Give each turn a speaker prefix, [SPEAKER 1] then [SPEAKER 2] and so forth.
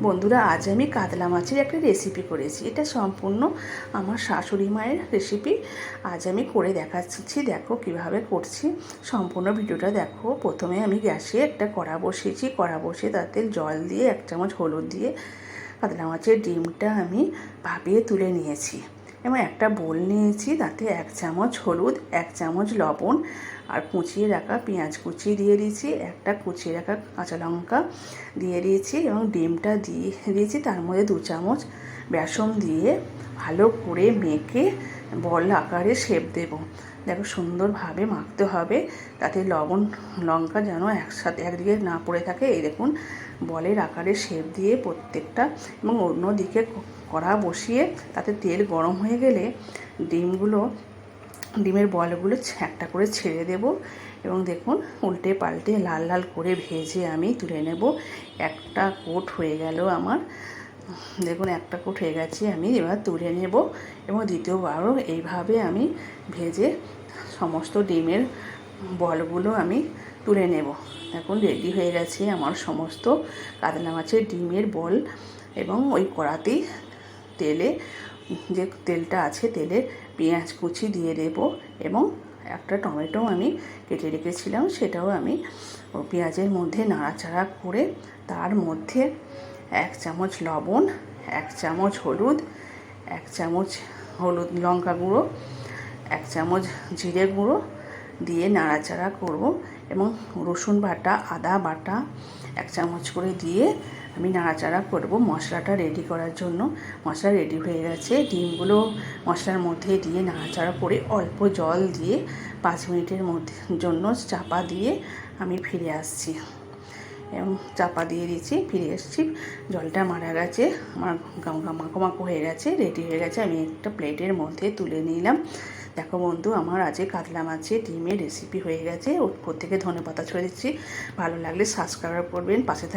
[SPEAKER 1] বন্ধুরা, আজ আমি কাতলা মাছের একটা রেসিপি করেছি। এটা সম্পূর্ণ আমার শাশুড়ি মায়ের রেসিপি। আজ আমি করে দেখাচ্ছি, দেখো কিভাবে করছি। সম্পূর্ণ ভিডিওটা দেখো। প্রথমে আমি গ্যাসে একটা কড়া বসিয়েছি। কড়া বসিয়ে তাতে জল দিয়ে 1 চামচ হলুদ দিয়ে কাতলা মাছের ডিমটা আমি ভাপিয়ে তুলে নিয়েছি এবং একটা বোল নিয়েছি। তাতে 1 চামচ হলুদ, 1 চামচ লবণ আর কুচিয়ে রাখা পেঁয়াজ কুচি দিয়ে দিয়েছি, একটা কুচিয়ে রাখা কাঁচা লঙ্কা দিয়ে দিয়েছি এবং ডিমটা দিয়ে দিয়েছি। তার মধ্যে 2 চামচ বেসন দিয়ে ভালো করে মেখে বল আকারে শেপ দেব। দেখো সুন্দরভাবে মাখতে হবে, তাতে লবণ লঙ্কা যেন একসাথে একদিকে না পড়ে থাকে। এই দেখুন বলের আকারে শেপ দিয়ে প্রত্যেকটা, এবং অন্যদিকে কড়া বসিয়ে তাতে তেল গরম হয়ে গেলে ডিমের বলগুলো একটা করে ছেড়ে দেব এবং দেখুন উল্টে পাল্টে লাল লাল করে ভেজে আমি তুলে নেব। একটা কোট হয়ে গেল আমার, দেখুন একটা কোট হয়ে গেছে। আমি এবার তুলে নেব এবং দ্বিতীয়বারও এইভাবে আমি ভেজে সমস্ত ডিমের বলগুলো আমি তুলে নেব। দেখুন রেডি হয়ে গেছে আমার সমস্ত কাতলা মাছের ডিমের বল। এবং ওই কড়াতেই যে তেলটা আছে, তেলে পেঁয়াজ কুচি দিয়ে দেব এবং একটা টমেটো আমি কেটে রেখেছিলাম, সেটাও আমি পেঁয়াজের মধ্যে নাড়াচাড়া করে তার মধ্যে 1 চামচ লবণ, 1 চামচ হলুদ, 1 চামচ লঙ্কা গুঁড়ো, 1 চামচ জিরে গুঁড়ো দিয়ে নাড়াচাড়া করব এবং রসুন বাটা, আদা বাটা 1 চামচ করে দিয়ে আমি নাড়াচাড়া করব মশলাটা রেডি করার জন্য। মশলা রেডি হয়ে গেছে। ডিমগুলো মশলার মধ্যে দিয়ে নাড়াচাড়া করে অল্প জল দিয়ে 5 মিনিটের জন্য চাপা দিয়ে আমি ফিরে আসছি এবং চাপা দিয়ে দিয়েছি, ফিরে এসেছি। জলটা মারা গেছে, আমার মাখো মাখো হয়ে গেছে, রেডি হয়ে গেছে। আমি একটা প্লেটের মধ্যে তুলে নিলাম। দেখো বন্ধু, আমার আজকে কাতলা মাছের ডিমের রেসিপি হয়ে গেছে। ওর থেকে ধনেপাতা ছড়িয়ে দিচ্ছি। ভালো লাগলে সাবস্ক্রাইব করবেন, পাশে